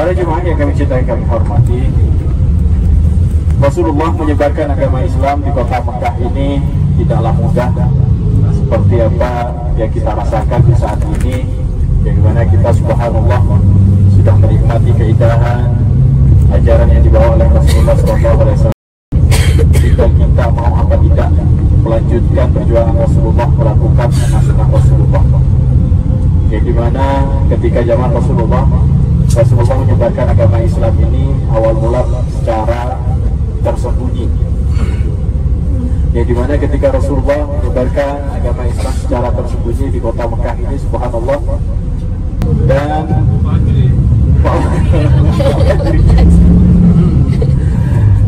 Para jemaah yang kami cintai, kami hormati, Rasulullah menyebarkan agama Islam di kota Mekah ini tidaklah mudah seperti apa yang kita rasakan di saat ini, yang dimana kita subhanallah sudah menikmati keindahan ajaran yang dibawa oleh Rasulullah SAW. Dan kita mau apa tidak melanjutkan perjuangan Rasulullah, melakukan sunnah Rasulullah, yang dimana ketika zaman Rasulullah menyebarkan agama Islam ini awal mula secara tersembunyi, yang dimana ketika Rasulullah menyebarkan agama Islam secara tersembunyi di kota Mekah ini subhanallah,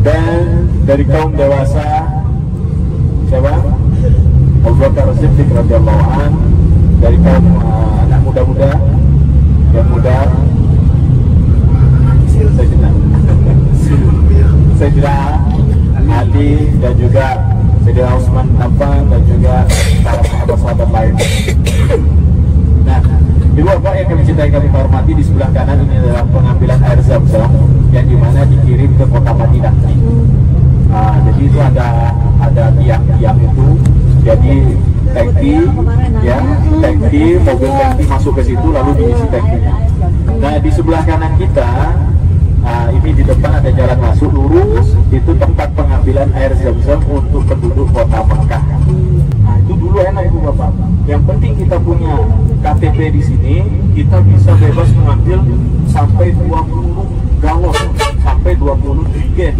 dan dari kaum dewasa siapa? Abu Bakar Siddiq radhiyallahu an, dari kaum anak muda-muda yang muda Sayyidina Ali dan juga Sayyidina Utsman bin Affan dan juga para sahabat-sahabat lain. Nah, ibu bapak yang kami cintai, kami hormati, di sebelah kanan ini adalah pengambilan air Zam-Zam yang dimana dikirim ke kota Madinah. Jadi itu ada tiang-tiang itu, jadi tangki, ya, tangki, mobil tangki masuk ke situ lalu diisi tangkinya. Nah, di sebelah kanan kita, ini di depan ada jalan masuk lurus, itu tempat pengambilan air Zam-Zam untuk penduduk kota Mekah. Nah, itu dulu enak ibu bapak. Yang penting kita punya KTP di sini, kita bisa bebas mengambil sampai 20 galon, sampai 20 trigen.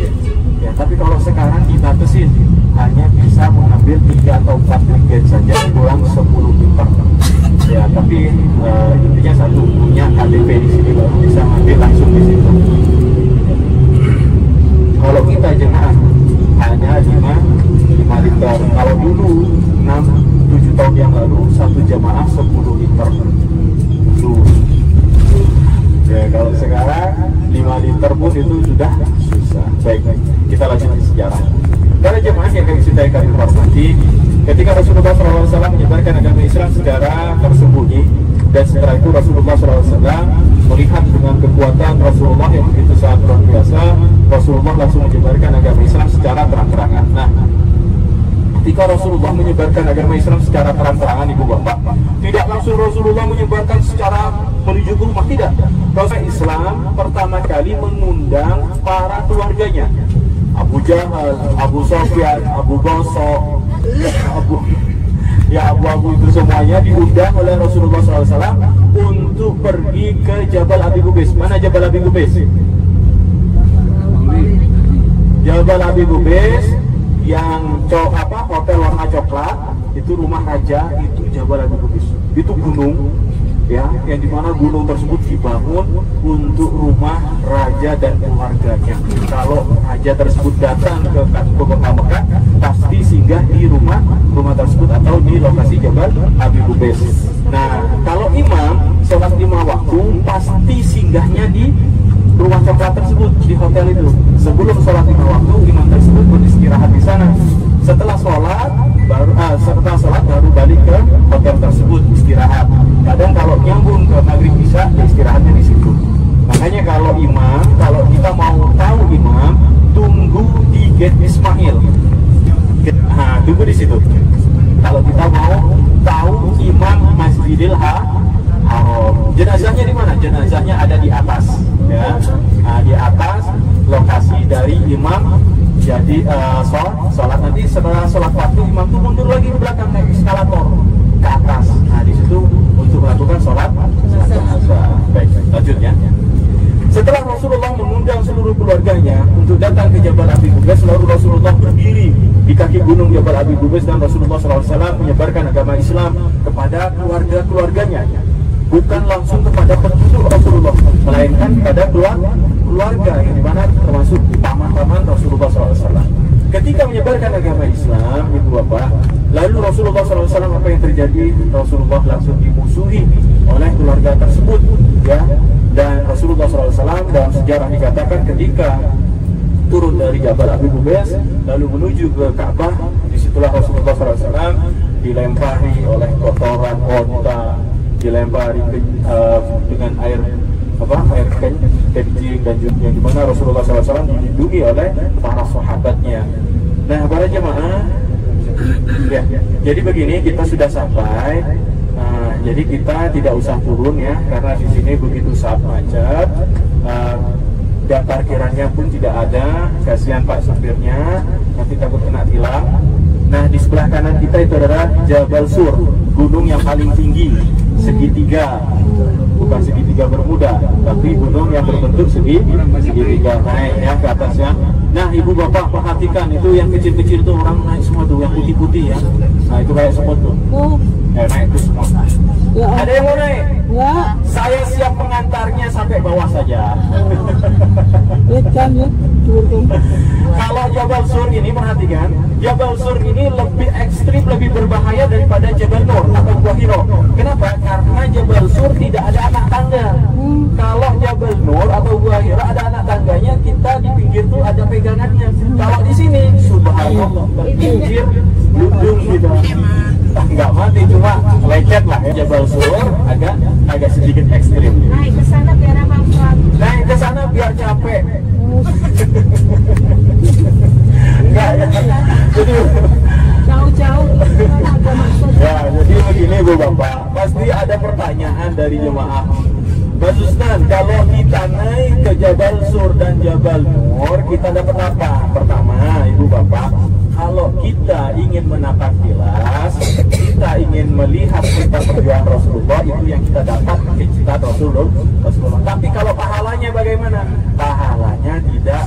Ya, tapi kalau sekarang dibatasin hanya bisa mengambil 3 atau 4 trigen saja, kurang 10 liter. Ya, tapi intinya satu, punya KTP di sini baru bisa ambil langsung di situ. Kalau kita jemaah hanya 5 liter. Kalau dulu 6-7 tahun yang lalu satu jemaah 10 liter. Ya, kalau sekarang 5 liter pun itu sudah susah. Baik, kita lanjut di sejarah. Para jemaah yang kami cintai, kami hormati, ketika Rasulullah SAW menyebarkan agama Islam secara tersembunyi, dan setelah itu Rasulullah SAW melihat dengan kekuatan Rasulullah yang begitu sangat luar biasa, Rasulullah langsung menyebarkan agama Islam secara terang-terangan. Nah, ketika Rasulullah menyebarkan agama Islam secara terang-terangan, ibu bapak, tidak langsung Rasulullah menyebarkan secara menuju ke rumah, tidak. Rasulullah Islam pertama kali mengundang para keluarganya, Abu Jahal, Abu Sufyan, Abu Gosok, Abu itu semuanya diundang oleh Rasulullah SAW untuk pergi ke Jabal Abi Qubais. Mana Jabal Abi Qubais? Jabal Abi Qubais yang hotel warna coklat, itu rumah raja, itu Jabal Abi Qubais. Itu gunung, ya, yang dimana gunung tersebut dibangun untuk rumah raja dan keluarganya. Kalau raja tersebut datang ke kota Mekah, pasti singgah di rumah tersebut atau di lokasi Jabal Abi Qubais. Nah, kalau imam sholat 5 waktu, pasti singgahnya di rumah coklat tersebut, di hotel itu. Sebelum sholat 5 waktu, imam tersebut beristirahat di sana. Setelah sholat baru balik ke hotel tersebut istirahat. Kadang kalau nyambung ke maghrib isya, istirahatnya di situ. Makanya kalau kita mau tahu imam, tunggu di Gate Ismail. Tunggu di situ. Kalau kita mau tahu imam Masjidil Haram, jenazahnya di mana? Jenazahnya ada di atas, ya. Di atas lokasi dari imam. Jadi sholat nanti setelah sholat waktu, imam tuh mundur lagi ke belakang, naik eskalator ke atas. Nah, di situ untuk melakukan sholat jenazah. Baik, lanjutnya. Setelah Rasulullah mengundang seluruh keluarganya untuk datang ke Jabal Abi Qubais, lalu Rasulullah berdiri di kaki gunung Jabal Abi Qubais, dan Rasulullah SAW menyebarkan agama Islam kepada keluarga-keluarganya. Bukan langsung kepada penduduk Rasulullah, melainkan kepada keluarga yang dimana termasuk paman-paman Rasulullah SAW. Ketika menyebarkan agama Islam, ibu bapak, lalu Rasulullah SAW, apa yang terjadi? Rasulullah langsung dimusuhi oleh keluarga tersebut, ya. Dan Rasulullah SAW dalam sejarah dikatakan ketika turun dari Jabal Abi Qubais lalu menuju ke Ka'bah, disitulah Rasulullah SAW dilempari oleh kotoran onta, dilempari dengan air air kencing dan juga yang dimana Rasulullah SAW dilindungi oleh para sahabatnya. Nah, para jemaah, ya, jadi begini, kita sudah sampai. Jadi kita tidak usah turun ya, karena di sini begitu sangat macet. Dan parkirannya pun tidak ada. Kasihan Pak supirnya, nanti takut kena tilang. Nah, di sebelah kanan kita itu adalah Jabal Sur, gunung yang paling tinggi, segitiga. Bukan segitiga bermuda, tapi gunung yang berbentuk segitiga, naik ya ke atasnya. Nah, ibu bapak perhatikan, itu yang kecil-kecil tuh orang naik semua tuh, yang putih-putih ya. Nah, itu kayak semut tuh. Naik tuh semua. Ya, ada yang mau naik? Ya. Saya siap mengantarnya sampai bawah saja. Lihat kan ya, turun. Kalau Jabal Sur ini, perhatikan, Jabal Sur ini lebih ekstrim, lebih berbahaya daripada Jabal Nur atau Gua Hiro. Kenapa? Karena Jabal Sur tidak ada anak tangga. Kalau Jabal Nur atau Gua Hiro ada anak tangganya, kita di pinggir tuh ada pegangannya. Kalau di sini, subhanallah, terpinggir, duduk gitu. Nggak mati, cuma lecet lah ya. Jabal Sur agak sedikit ekstrim. Naik ke sana biar apa? Naik ke sana biar capek. Enggak ya. Jadi Jauh-jauh ada maksud. ya, jadi begini Bu Bapak, pasti ada pertanyaan dari jemaah. Mas Ustaz, kalau kita naik ke Jabal Sur dan Jabal Nur, kita dapat apa? Pertama, Ibu Bapak, kalau kita ingin menapak tilas, kita ingin melihat cerita perjuangan Rasulullah, itu yang kita dapat cerita Rasulullah. Tapi kalau pahalanya bagaimana? Pahalanya tidak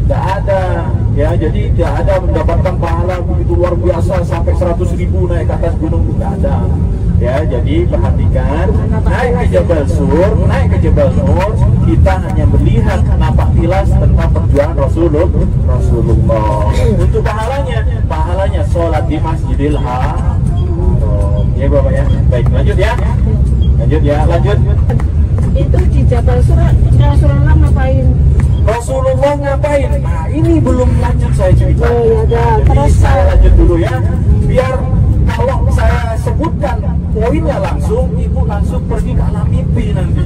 ada ya, jadi tidak ada mendapatkan pahala begitu luar biasa sampai 100.000 naik ke atas gunung, tidak ada ya. Jadi perhatikan, naik ke Jabal Sur, naik ke Jabal Nur, kita hanya melihat napak tilas tentang perjuangan Rasulullah. Untuk pahalanya sholat di Masjidil Haram ya Bapak ya. Baik, lanjut ya, lanjut. Itu di Jabal Sur, Rasulullah ngapain? Rasulullah ngapain? Nah, ini belum lanjut saya cerita. Oh, ya, Jadi terus saya lanjut dulu ya, biar kalau saya sebutkan poinnya langsung, ibu langsung pergi ke alam mimpi nanti.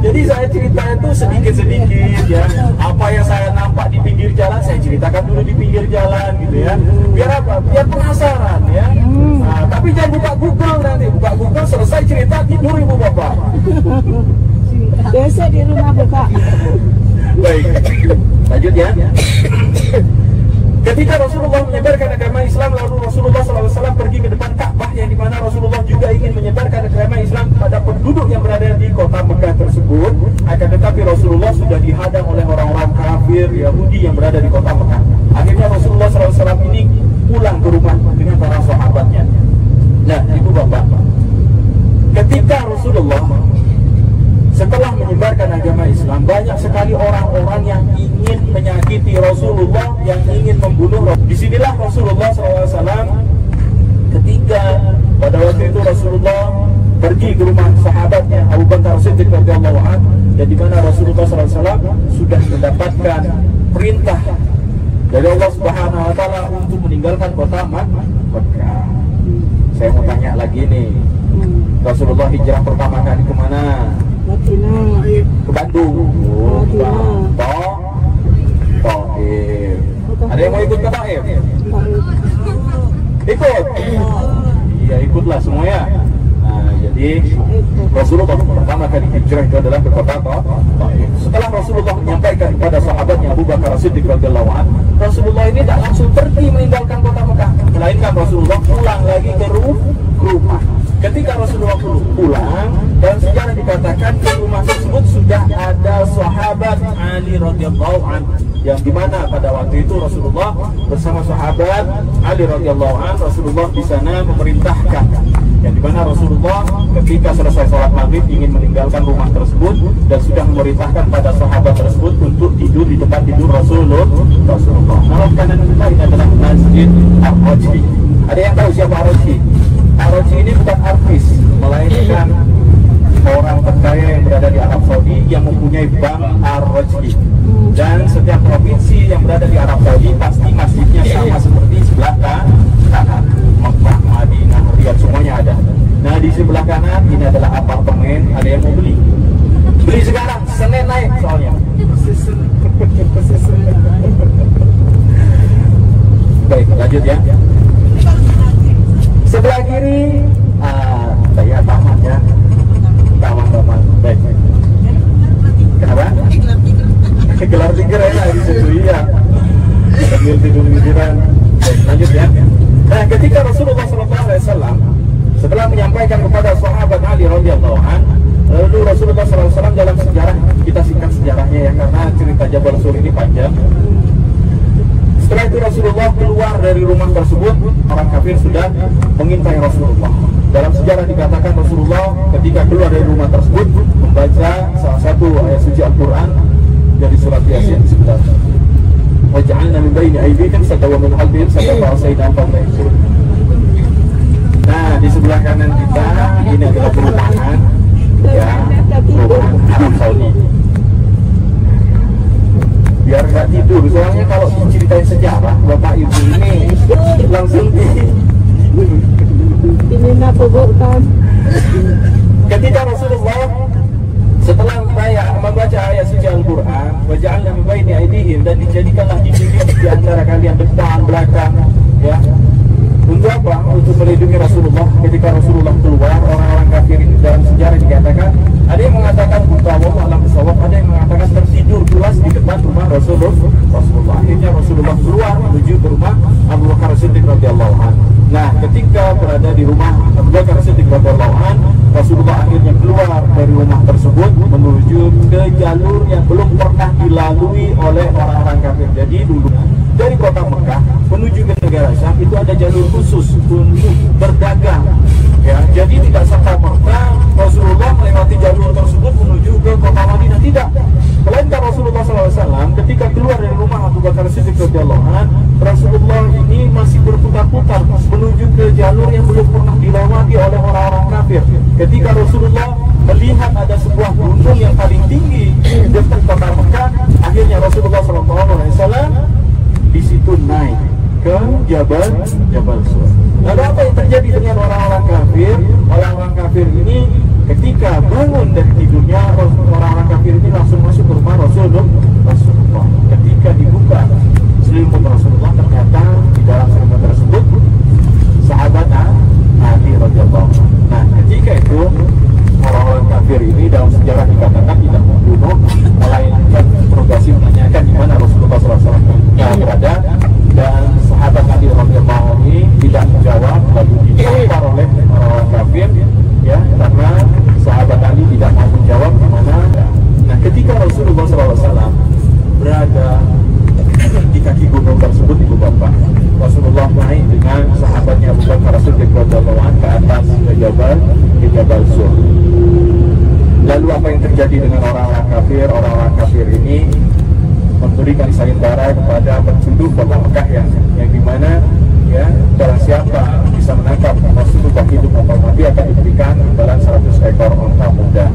Jadi saya cerita itu sedikit-sedikit ya. Apa yang saya nampak di pinggir jalan, saya ceritakan dulu di pinggir jalan gitu ya. Biar apa? Biar penasaran ya. Nah, tapi jangan buka Google nanti. Buka Google selesai cerita tidur ibu bapak. Biasa di rumah buka. Baik, lanjut ya. Ketika Rasulullah menyebarkan agama Islam, lalu Rasulullah SAW pergi ke depan Ka'bah, yang dimana Rasulullah juga ingin menyebarkan agama Islam kepada penduduk yang berada di kota Mekah tersebut. Akan tetapi Rasulullah sudah dihadang oleh orang-orang kafir Yahudi yang berada di kota Mekah. Akhirnya Rasulullah SAW ini pulang ke rumah dengan para sahabatnya. Nah, ibu bapak, ketika Rasulullah setelah menyebarkan agama Islam, banyak sekali orang-orang yang ingin menyakiti Rasulullah, yang ingin membunuh Rasulullah. Disinilah Rasulullah SAW ketika pada waktu itu Rasulullah pergi ke rumah sahabatnya Abu Bakar Siddiq radhiyallahu anhu, dan di mana Rasulullah SAW sudah mendapatkan perintah dari Allah Subhanahu Wa Taala untuk meninggalkan kota Mekah. Saya mau tanya lagi nih, Rasulullah hijrah pertama kali kemana? Madinah. Ke Bandung. Taif. Ada yang mau ikut ke Taif? Ikut? Iya, ikutlah semua ya. Nah, jadi Rasulullah pertama kali hijrah itu adalah ke kota Taif. Setelah Rasulullah menyampaikan kepada sahabatnya Abu Bakar Siddiq radhiyallahu anhu, Rasulullah ini tidak langsung pergi meninggalkan kota Mekah, melainkan Rasulullah pulang lagi ke rumah. Ketika Rasulullah pulang, dalam sejarah dikatakan di rumah tersebut sudah ada sahabat Ali radhiyallahu anhu, yang dimana pada waktu itu Rasulullah bersama sahabat Ali radhiyallahu anhu, Rasulullah di sana memerintahkan, yang dimana Rasulullah ketika selesai sholat maghrib ingin meninggalkan rumah tersebut dan sudah memerintahkan pada sahabat tersebut untuk tidur di tempat tidur Rasulullah. Nah, kanan kita ini adalah Masjid Ar-Rajhi. Ada yang tahu siapa Ar-Rajhi? Ar-Rajhi ini bukan artis, melainkan orang terkaya yang berada di Arab Saudi yang mempunyai bank Ar-Rajhi. Dan setiap provinsi yang berada di Arab Saudi pasti masjidnya sama seperti sebelah kanan. Mekah, Madinah, Riyadh, semuanya ada. Nah, di di sebelah kanan ini adalah apartemen, ada yang mau beli. Beli sekarang, Senin naik soalnya. Baik, lanjut ya. Sebelah kiri, saya taman ya. Taman. Baik. Kenapa? Gelar tiger ya di situ, iya. Sambil tidur-tiduran. Baik, lanjut ya. Nah, ketika Rasulullah SAW setelah menyampaikan kepada sahabat Ali radhiyallahu anhu, lalu Rasulullah SAW dalam sejarah, kita singkat sejarahnya ya karena cerita Jabal Sur ini panjang. Setelah itu Rasulullah keluar dari rumah tersebut, orang kafir sudah mengintai Rasulullah. Dalam sejarah dikatakan Rasulullah ketika keluar dari rumah tersebut membaca salah satu ayat suci Al-Quran dari surat Yasin sebentar. Waj'alna min baini aydihim sadda wa min khalfihim sadda fa asayna fa'tayyisun. Nah, di sebelah kanan kita ini adalah perumahan ya, perumahan Arab Saudi. Biar nggak tidur, soalnya kalau diceritain sejarah bapak ibu ini langsung ini nabubukan. Ketika Rasulullah setelah membaca ayat suci Al-Quran, waja'alna min baini aydihim, dan dijadikanlah di antara kalian depan belakang ya. Untuk apa? Untuk melindungi Rasulullah. Ketika Rasulullah keluar, orang-orang kafir ini dalam sejarah dikatakan, ada yang mengatakan wallahu a'lam bishawab, ada yang mengatakan tertidur pulas di depan rumah Rasulullah. Akhirnya Rasulullah keluar menuju ke rumah Abu Bakar Siddiq radhiyallahu anhu. Nah, ketika berada di rumah Abu Bakar Siddiq radhiyallahu anhu, Rasulullah akhirnya keluar dari rumah tersebut menuju ke jalur yang belum pernah dilalui oleh orang-orang kafir. Jadi dulu dari kota Mekah menuju ke negara Syam itu ada jalur khusus untuk berdagang. Ya, jadi tidak serta-merta Rasulullah melewati jalur tersebut menuju ke kota Madinah, tidak. Melainkan Rasulullah SAW ketika keluar dari rumah Abu Bakar Siddiq radhiyallahu anhu, Rasulullah ini masih berputar-putar menuju ke jalur yang belum pernah dilewati oleh orang-orang kafir. Ketika Rasulullah melihat ada sebuah gunung yang paling tinggi di dekat kota Mekah, akhirnya Rasulullah SAW di situ naik ke Jabal Sur. Lalu apa yang terjadi dengan orang-orang kafir? Orang-orang kafir ini ketika bangun dari tidurnya, orang-orang kafir ini langsung masuk ke rumah Rasulullah. Ketika dibuka selimut Rasulullah, ternyata di dalam selimut tersebut sahabat Ali radhiyallahu anhu. Nah, ketika itu orang-orang kafir ini dalam sejarah dikatakan tidak membunuh, melainkan interogasi menanyakan di mana Rasulullah SAW berada, dan sahabat Ali radhiyallahu anhu ini tidak menjawab, lalu ditampar oleh orang kafir ya, karena sahabat Ali tidak mau menjawab di mana. Nah, ketika Rasulullah SAW berada di kaki gunung tersebut, ibu bapak, Rasulullah naik dengan sahabatnya Abu Bakar Siddiq radhiyallahu anhu ke atas ke Jabal Sur. Lalu apa yang terjadi dengan orang-orang kafir? Orang-orang kafir ini memberikan sayembara kepada penduduk kota Mekah yang dimana ya, barang siapa bisa menangkap Rasulullah hidup atau mati akan diberikan imbalan 100 ekor unta muda.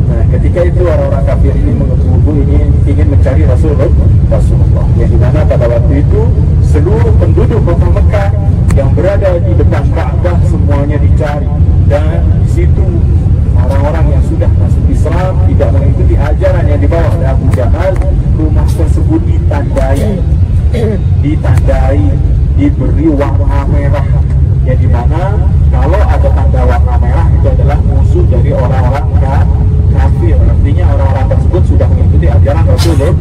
Nah, ketika itu orang-orang kafir ini mengebu-ebu ini ingin mencari Rasulullah, yang dimana pada waktu itu seluruh penduduk kota Mekah yang berada di depan Ka'bah semuanya dicari, dan di situ orang-orang yang sudah masuk Islam tidak mengikuti ajaran yang dibawa oleh Abu Jahal, rumah tersebut ditandai, diberi warna merah, yang dimana kalau ada tanda warna merah itu adalah musuh dari orang-orang kafir. Artinya orang-orang tersebut sudah mengikuti ajaran Rasulullah.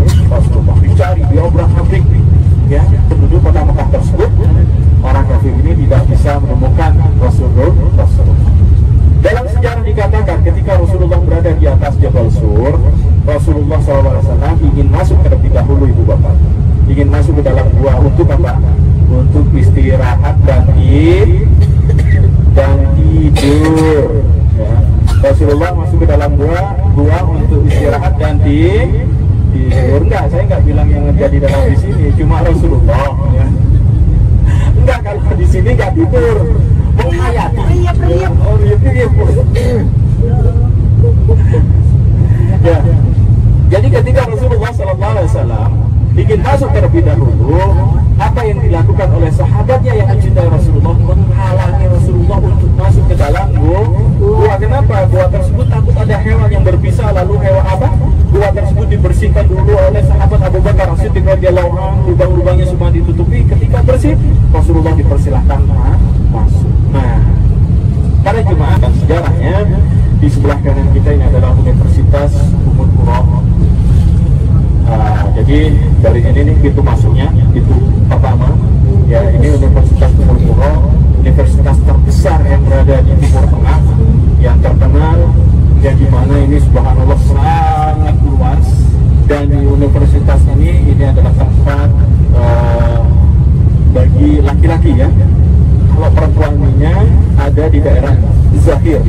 Dicari, diobrak-abrik ya, penduduk kota Mekah tersebut. Orang kafir ini tidak bisa menemukan Rasulullah. Dalam sejarah dikatakan ketika Rasulullah berada di atas Jabal Sur, Rasulullah SAW ingin masuk terlebih dahulu, ibu bapak, ingin masuk ke dalam gua untuk apa? Untuk istirahat dan tidur. Ya. Rasulullah masuk ke dalam gua untuk istirahat dan tidur. Enggak, saya enggak bilang yang terjadi dalam di sini, cuma Rasulullah. Ya. Enggak, kalau di sini enggak tidur. Menghayati. Oh, iya. Ya. Jadi ketika Rasulullah SAW ingin masuk terlebih dahulu, apa yang dilakukan oleh sahabatnya yang mencintai Rasulullah, menghalangi Rasulullah untuk masuk ke dalam gua. Kenapa? Gua tersebut takut ada hewan yang berbisa, lalu hewan apa? Gua tersebut dibersihkan dulu oleh sahabat Abu Bakar As-Siddiq radhiyallahu anhu, lubang-lubangnya semua ditutupi. Ketika bersih, Rasulullah dipersilahkan masuk. Nah, para jemaah dan sejarahnya, di sebelah kanan kita ini adalah Universitas Ummul Qura. Jadi dari ini nih pintu masuknya, pintu pertama. Ya, ini Universitas Ummul Qura, universitas terbesar yang berada di Timur Tengah, yang terkenal, yang dimana ini subhanallah sangat luas. Dan di universitas ini adalah tempat bagi laki-laki ya. Kalau perempuannya ada di daerah Zahir.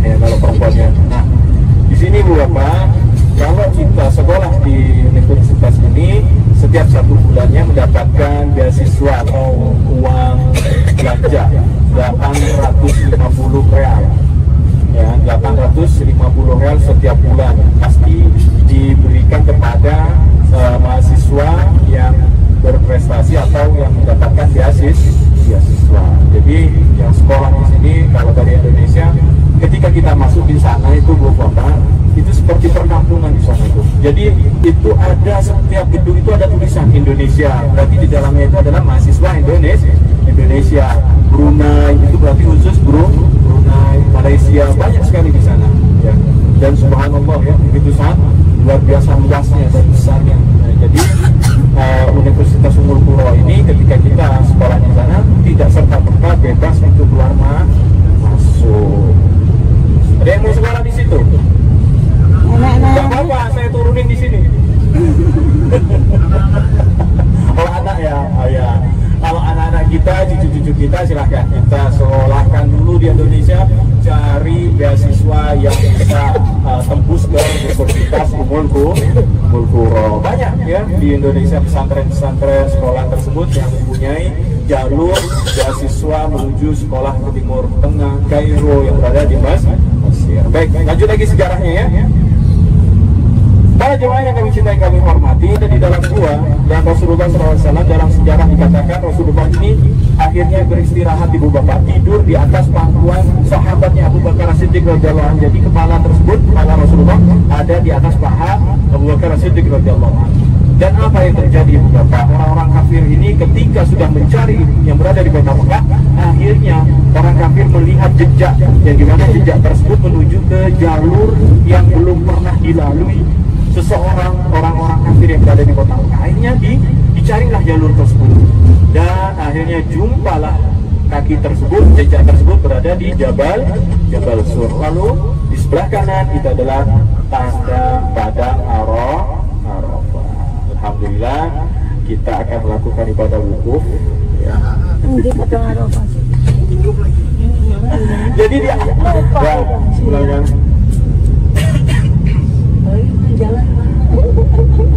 Ya, kalau perempuannya. Nah, di sini Bu Bapak, kalau kita sekolah di universitas ini, setiap 1 bulannya mendapatkan beasiswa atau uang belanja 850 real. Ya, 850 real setiap bulan pasti diberikan kepada mahasiswa yang berprestasi atau yang mendapatkan beasiswa. Jadi yang sekolah di sini kalau dari Indonesia, ketika kita masuk di sana itu Bu Bapak, itu seperti perkampungan di sana itu. Jadi itu ada, setiap gedung itu ada tulisan Indonesia, berarti di dalamnya itu adalah mahasiswa Indonesia. Brunei itu berarti khusus Brunei, Malaysia, banyak sekali di sana ya. Dan subhanallah ya, begitu sangat luar biasa luasnya dan besarnya. Nah, jadi Universitas Ummul Qura ini ketika kita sekolah di sana tidak serta-merta bebas untuk keluar masuk. Ada yang mau sekolah di situ? Gak apa-apa, saya turunin di sini. Kalau anak ya, ya. Kalau anak-anak kita, cucu-cucu kita, silahkan kita sekolahkan dulu di Indonesia, cari beasiswa yang bisa tembus ke Universitas Ummul Qura. Banyak ya di Indonesia pesantren-pesantren sekolah tersebut yang mempunyai jalur beasiswa menuju sekolah ke Timur Tengah, Kairo yang berada di Mesir. Baik, lanjut lagi sejarahnya ya. Para jemaah yang kami cintai, kami hormati, dan di dalam gua dan Rasulullah SAW dalam sejarah dikatakan Rasulullah ini akhirnya beristirahat di Bapak, tidur di atas pangkuan sahabatnya Abu Bakar As-Siddiq radhiyallahu anhu. Jadi kepala tersebut, kepala Rasulullah ada di atas paha Abu Bakar As-Siddiq radhiyallahu anhu. Dan apa yang terjadi Bu Bapak? Orang-orang kafir ini ketika sudah mencari yang berada di kota Mekah, akhirnya orang kafir melihat jejak, yang dimana jejak tersebut menuju ke jalur yang belum pernah dilalui seseorang, orang-orang kafir yang berada di kota Mekah. Akhirnya dicarilah jalur tersebut, dan akhirnya jumpalah kaki tersebut, jejak tersebut berada di Jabal Sur. Lalu di sebelah kanan itu adalah tanda padang Arafah. Alhamdulillah kita akan melakukan ibadah wukuf ya. Jadi dia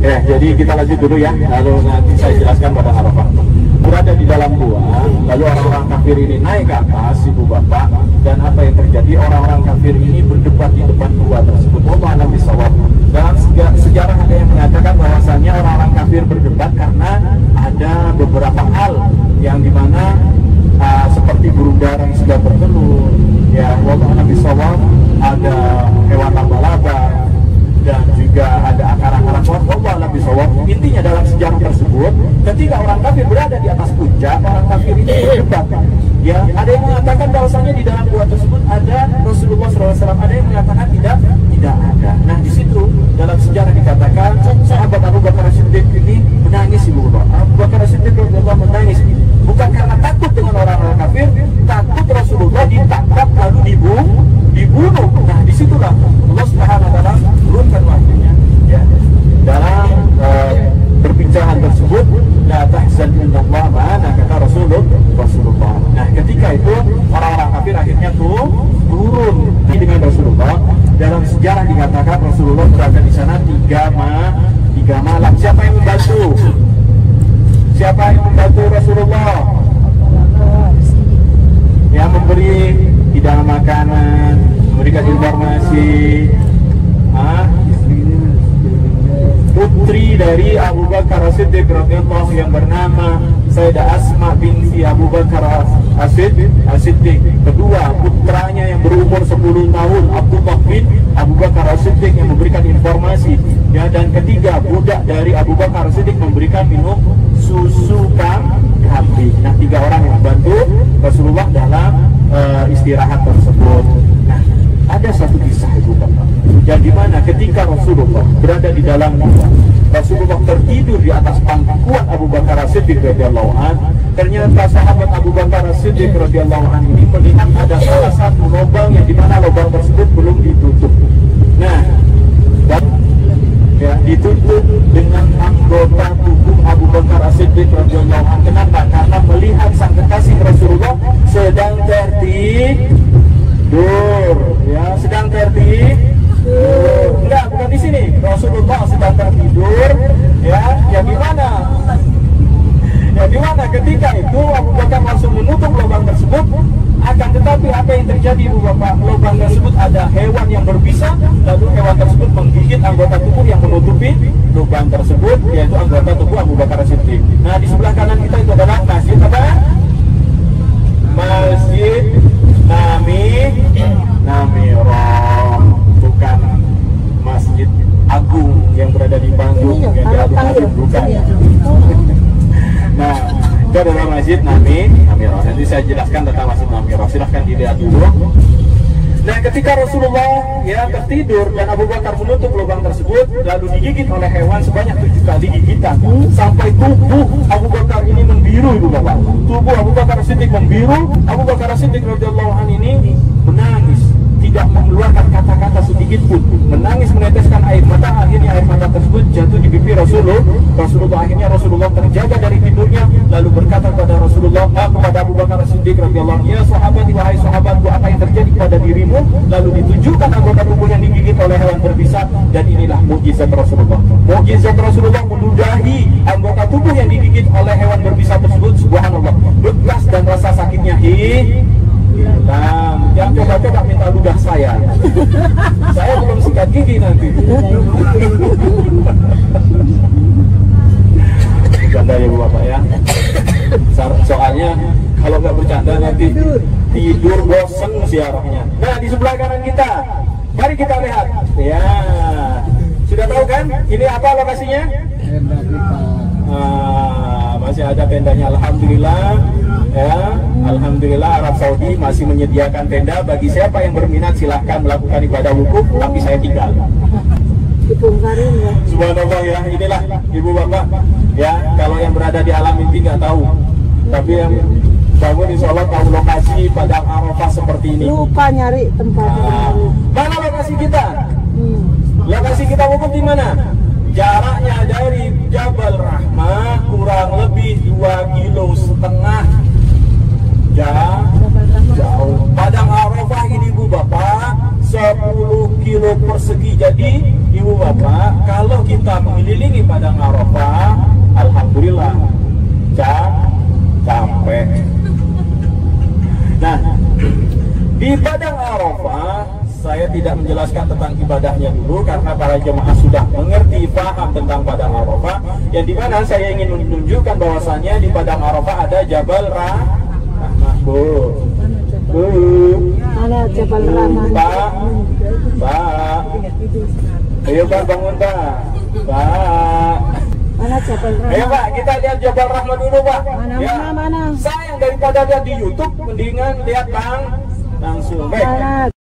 ya, jadi kita lanjut dulu ya, lalu nanti saya jelaskan pada Arafah. Berada di dalam gua, lalu orang-orang kafir ini naik ke atas, Ibu Bapak, dan apa yang terjadi? Orang-orang kafir ini berdebat di depan gua tersebut. Wallahu a'lam bishawab. Dalam sejarah ada yang mengatakan bahwasannya orang-orang kafir berdebat karena ada beberapa hal yang dimana seperti burung dara yang sudah bertelur, ya, wallahu a'lam bishawab, ada hewan laba-laba, dan juga ada akar-akar pohon. Wallahu a'lam bishawab. Intinya dalam sejarah tersebut, ketika orang kafir berada di atas puncak, orang kafir ini berdebat. Ya, ada yang mengatakan bahwasanya di dalam gua tersebut ada Rasulullah SAW, ada yang mengatakan tidak ada. Nah, di situ dalam sejarah dikatakan sahabat Abu Bakar As-Siddiq ini menangis, Ibu Bapak. Abu Bakar As-Siddiq menangis, bukan karena takut dengan orang-orang kafir, takut Rasulullah ditangkap lalu dibunuh. Nah, disitulah Allah Subhanahu wa taala turunkan wahyunya ya. Dalam perbincangan tersebut, la tahzan innallaha ma'ana, kata Rasulullah. Nah, ketika itu orang-orang kafir akhirnya turun dengan Rasulullah. Dalam sejarah dikatakan Rasulullah berada di sana 3 malam. Siapa yang membantu? Siapa yang membantu Rasulullah? Yang memberi hidangan makanan, memberikan informasi. putri dari Abu Bakar As-Siddiq radhiyallahu yang bernama Sayyidah Asma binti Abu Bakar As-Siddiq. Kedua, putranya yang berumur 10 tahun Abdullah bin Abu Bakar As-Siddiq yang memberikan informasi. Ya, dan ketiga, budak dari Abu Bakar As-Siddiq memberikan minum susu kambing. Nah, 3 orang yang membantu Rasulullah dalam istirahat tersebut. Nah, ada satu kisah Ibu Bapak, yang dimana ketika Rasulullah berada di dalam gua, Rasulullah tertidur di atas pangkuan Abu Bakar As-Siddiq radhiyallahu anhu. Ternyata sahabat Abu Bakar As-Siddiq radhiyallahu anhu ini melihat ada salah satu lubang yang dimana lubang tersebut belum ditutup. Nah, ya, ditutup dengan anggota tubuh Abu Bakar As-Siddiq radhiyallahu anhu. Kenapa? Karena melihat sang kekasih Rasulullah sedang tertidur, ya, sedang tertidur. Enggak, bukan di sini. Rasulullah sedang tertidur, ya. Yang gimana? Ya, gimana ketika itu Abu Bakar langsung menutup lubang tersebut. Akan tetapi apa yang terjadi Ibu Bapak? Lubang tersebut ada hewan yang berbisa, lalu hewan tersebut menggigit anggota tubuh yang menutupi lubang tersebut, yaitu anggota tubuh Abu Bakar As-Siddiq. Nah, di sebelah kanan kita itu adalah masjid apa? Masjid Namirah, bukan Masjid Agung yang berada di Bandung, yang di alun-alun, bukan. Nah, itu adalah Masjid Namirah. Nanti saya jelaskan tentang Masjid Namirah. Silahkan dilihat dulu. Nah, ketika Rasulullah ya tertidur dan Abu Bakar menutup lubang tersebut, lalu digigit oleh hewan sebanyak 7 kali gigitan, sampai tubuh Abu Bakar ini membiru Ibu Bapak. Tubuh Abu Bakar As-Siddiq membiru. Abu Bakar As-Siddiq radhiyallahu anhu ini menangis, tidak mengeluarkan kata-kata sedikit pun, menangis meneteskan air mata. Akhirnya air mata tersebut jatuh di pipi Rasulullah. Akhirnya Rasulullah terjaga dari tidurnya, lalu berkata kepada kepada Abu Bakar As-Siddiq radhiyallahu anhu, "Ya sahabat, wahai sahabatku, apa yang terjadi pada dirimu?" Lalu ditunjukkan anggota tubuh yang digigit oleh hewan berbisa, dan inilah mukjizat Rasulullah. Mukjizat Rasulullah meludahi anggota tubuh yang digigit oleh hewan berbisa tersebut. Subhanallah, bekas dan rasa sakitnya hilang. Jangan coba-coba minta ludah saya. Saya belum sikat gigi nanti. Bercanda ya Bu Bapak ya. Soalnya kalau nggak bercanda nanti tidur bosen siarahnya. Nah, di sebelah kanan kita, mari kita lihat. Ya, sudah tahu kan? Ini apa lokasinya? Masih ada tendanya. Alhamdulillah. Ya, Alhamdulillah Arab Saudi masih menyediakan tenda bagi siapa yang berminat. Silahkan melakukan ibadah wukuf, tapi saya tinggal. Dibongkarin ya. Subhanallah ya, inilah Ibu Bapak. Ya, kalau yang berada di alam mimpi nggak tahu, tapi yang bangun insya Allah tahu lokasi Padang Arafah seperti ini. Lupa nyari tempatnya. Mana lokasi kita? Lokasi kita wukuf di mana? Jaraknya dari Jabal Rahmah kurang lebih 2,5 km. Jauh. Padang Arafah ini Ibu Bapak 10 kilo persegi. Jadi Ibu Bapak, kalau kita mengelilingi Padang Arafah, alhamdulillah capek. Nah, di Padang Arafah saya tidak menjelaskan tentang ibadahnya dulu karena para jemaah sudah mengerti, paham tentang Padang Arafah. Yang dimana saya ingin menunjukkan bahwasannya di Padang Arafah ada Jabal Rahmah. Bu, Mana Jabal Rahmah? Pak, ayo Pak, bangun Pak. Mana Jabal Rahmah? Ayo Pak, kita lihat Jabal Rahmah dulu Pak. Mana? Sayang daripada lihat di YouTube, mendingan lihat langsung. Baik.